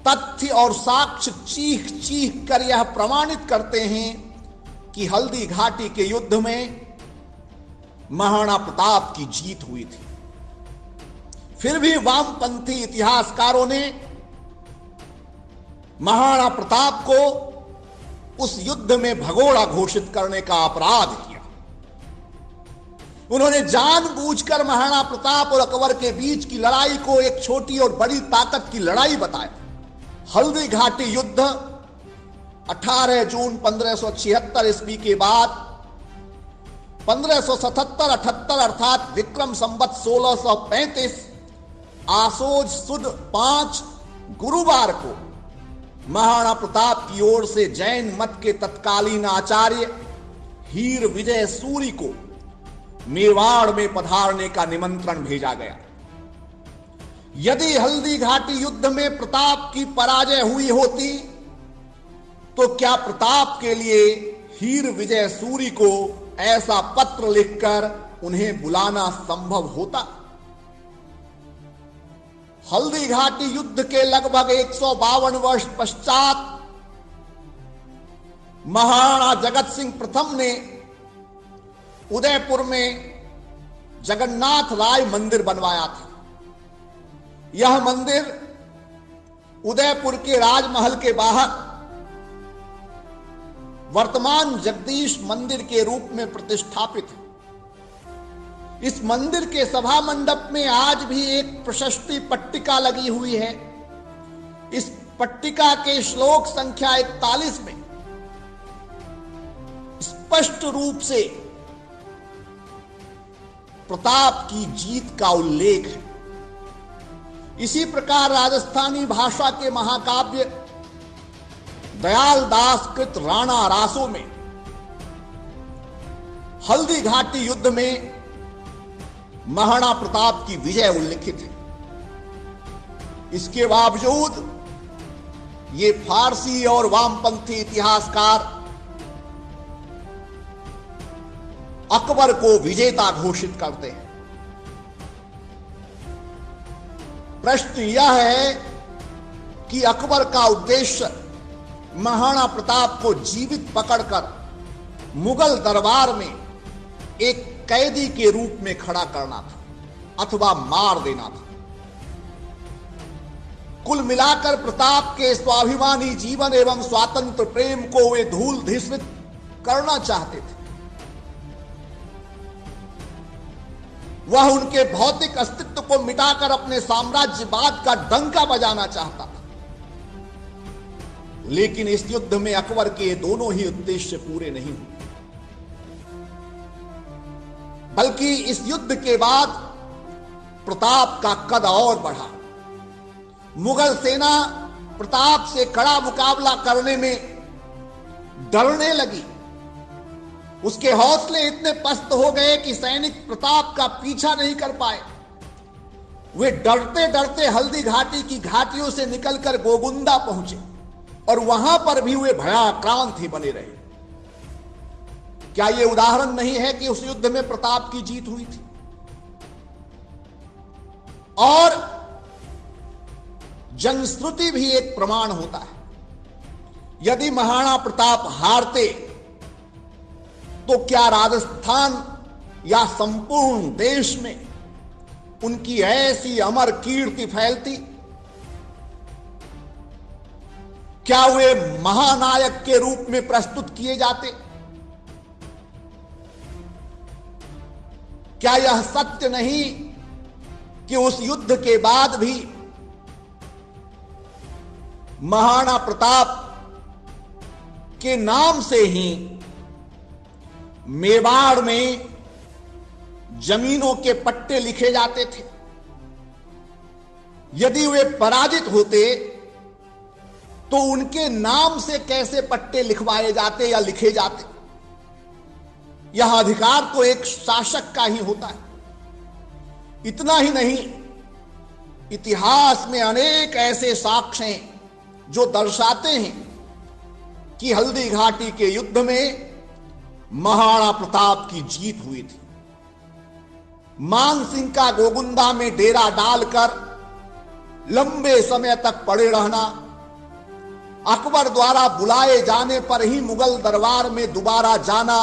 तथ्य और साक्ष्य चीख चीख कर यह प्रमाणित करते हैं कि हल्दी घाटी के युद्ध में महाराणा प्रताप की जीत हुई थी। फिर भी वामपंथी इतिहासकारों ने महाराणा प्रताप को उस युद्ध में भगोड़ा घोषित करने का अपराध किया। उन्होंने जानबूझकर महाराणा प्रताप और अकबर के बीच की लड़ाई को एक छोटी और बड़ी ताकत की लड़ाई बताया। हल्दी घाटी युद्ध 18 जून 1576 ईस्वी के बाद 1577-78 अर्थात विक्रम संवत 1635 आसोज सुद 5 गुरुवार को महाराणा प्रताप की ओर से जैन मत के तत्कालीन आचार्य हीर विजय सूरी को मेवाड़ में पधारने का निमंत्रण भेजा गया। यदि हल्दी घाटी युद्ध में प्रताप की पराजय हुई होती तो क्या प्रताप के लिए हीर विजय सूरी को ऐसा पत्र लिखकर उन्हें बुलाना संभव होता? हल्दी घाटी युद्ध के लगभग 152 वर्ष पश्चात महाराणा जगत सिंह प्रथम ने उदयपुर में जगन्नाथ राय मंदिर बनवाया था। यह मंदिर उदयपुर के राजमहल के बाहर वर्तमान जगदीश मंदिर के रूप में प्रतिष्ठापित है। इस मंदिर के सभा मंडप में आज भी एक प्रशस्ति पट्टिका लगी हुई है। इस पट्टिका के श्लोक संख्या 41 में स्पष्ट रूप से प्रताप की जीत का उल्लेख है। इसी प्रकार राजस्थानी भाषा के महाकाव्य दयाल दास कृत राणा रासो में हल्दी घाटी युद्ध में महाराणा प्रताप की विजय उल्लिखित है। इसके बावजूद ये फारसी और वामपंथी इतिहासकार अकबर को विजेता घोषित करते हैं। प्रश्न यह है कि अकबर का उद्देश्य महाराणा प्रताप को जीवित पकड़कर मुगल दरबार में एक कैदी के रूप में खड़ा करना था अथवा मार देना था। कुल मिलाकर प्रताप के स्वाभिमानी जीवन एवं स्वातंत्र प्रेम को वे धूल धिसरित करना चाहते थे। वह उनके भौतिक अस्तित्व को मिटाकर अपने साम्राज्यवाद का डंका बजाना चाहता था। लेकिन इस युद्ध में अकबर के दोनों ही उद्देश्य पूरे नहीं हुए, बल्कि इस युद्ध के बाद प्रताप का कद और बढ़ा। मुगल सेना प्रताप से कड़ा मुकाबला करने में डरने लगी। उसके हौसले इतने पस्त हो गए कि सैनिक प्रताप का पीछा नहीं कर पाए। वे डरते डरते हल्दी घाटी की घाटियों से निकलकर गोगुंदा पहुंचे और वहां पर भी वे भयाक्रांत ही बने रहे। क्या यह उदाहरण नहीं है कि उस युद्ध में प्रताप की जीत हुई थी? और जनश्रुति भी एक प्रमाण होता है। यदि महाराणा प्रताप हारते तो क्या राजस्थान या संपूर्ण देश में उनकी ऐसी अमर कीर्ति फैलती? क्या वे महानायक के रूप में प्रस्तुत किए जाते? क्या यह सत्य नहीं कि उस युद्ध के बाद भी महाराणा प्रताप के नाम से ही मेवाड़ में जमीनों के पट्टे लिखे जाते थे? यदि वे पराजित होते तो उनके नाम से कैसे पट्टे लिखवाए जाते या लिखे जाते? यह अधिकार तो एक शासक का ही होता है। इतना ही नहीं, इतिहास में अनेक ऐसे साक्ष्य हैं जो दर्शाते हैं कि हल्दी घाटी के युद्ध में महाराणा प्रताप की जीत हुई थी। मान सिंह का गोगुंदा में डेरा डालकर लंबे समय तक पड़े रहना, अकबर द्वारा बुलाए जाने पर ही मुगल दरबार में दोबारा जाना,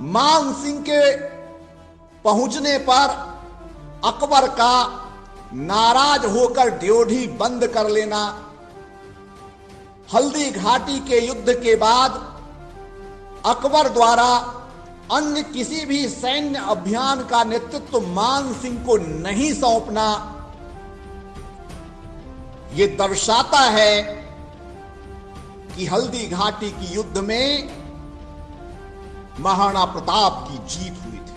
मान सिंह के पहुंचने पर अकबर का नाराज होकर ड्योढ़ी बंद कर लेना, हल्दी घाटी के युद्ध के बाद अकबर द्वारा अन्य किसी भी सैन्य अभियान का नेतृत्व मान सिंह को नहीं सौंपना, यह दर्शाता है कि हल्दी घाटी की युद्ध में महाराणा प्रताप की जीत हुई थी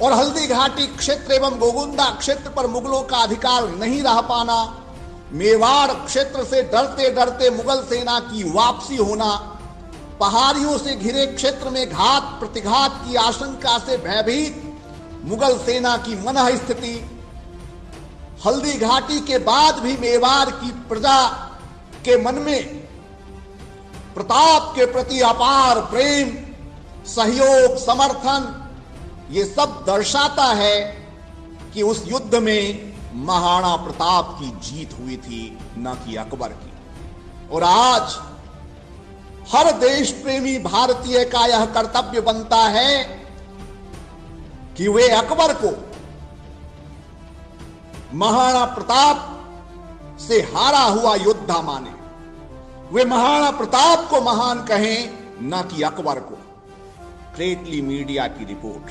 और हल्दी घाटी क्षेत्र एवं गोगुंदा क्षेत्र पर मुगलों का अधिकार नहीं रह पाना, मेवाड़ क्षेत्र से डरते डरते मुगल सेना की वापसी होना, पहाड़ियों से घिरे क्षेत्र में घात प्रतिघात की आशंका से भयभीत मुगल सेना की मनः स्थिति, हल्दी घाटी के बाद भी मेवाड़ की प्रजा के मन में प्रताप के प्रति अपार प्रेम, सहयोग, समर्थन, ये सब दर्शाता है कि उस युद्ध में महाराणा प्रताप की जीत हुई थी, न कि अकबर की। और आज हर देश प्रेमी भारतीय का यह कर्तव्य बनता है कि वे अकबर को महाराणा प्रताप से हारा हुआ योद्धा माने, वे महाराणा प्रताप को महान कहें, न कि अकबर को। क्रेटली मीडिया की रिपोर्ट।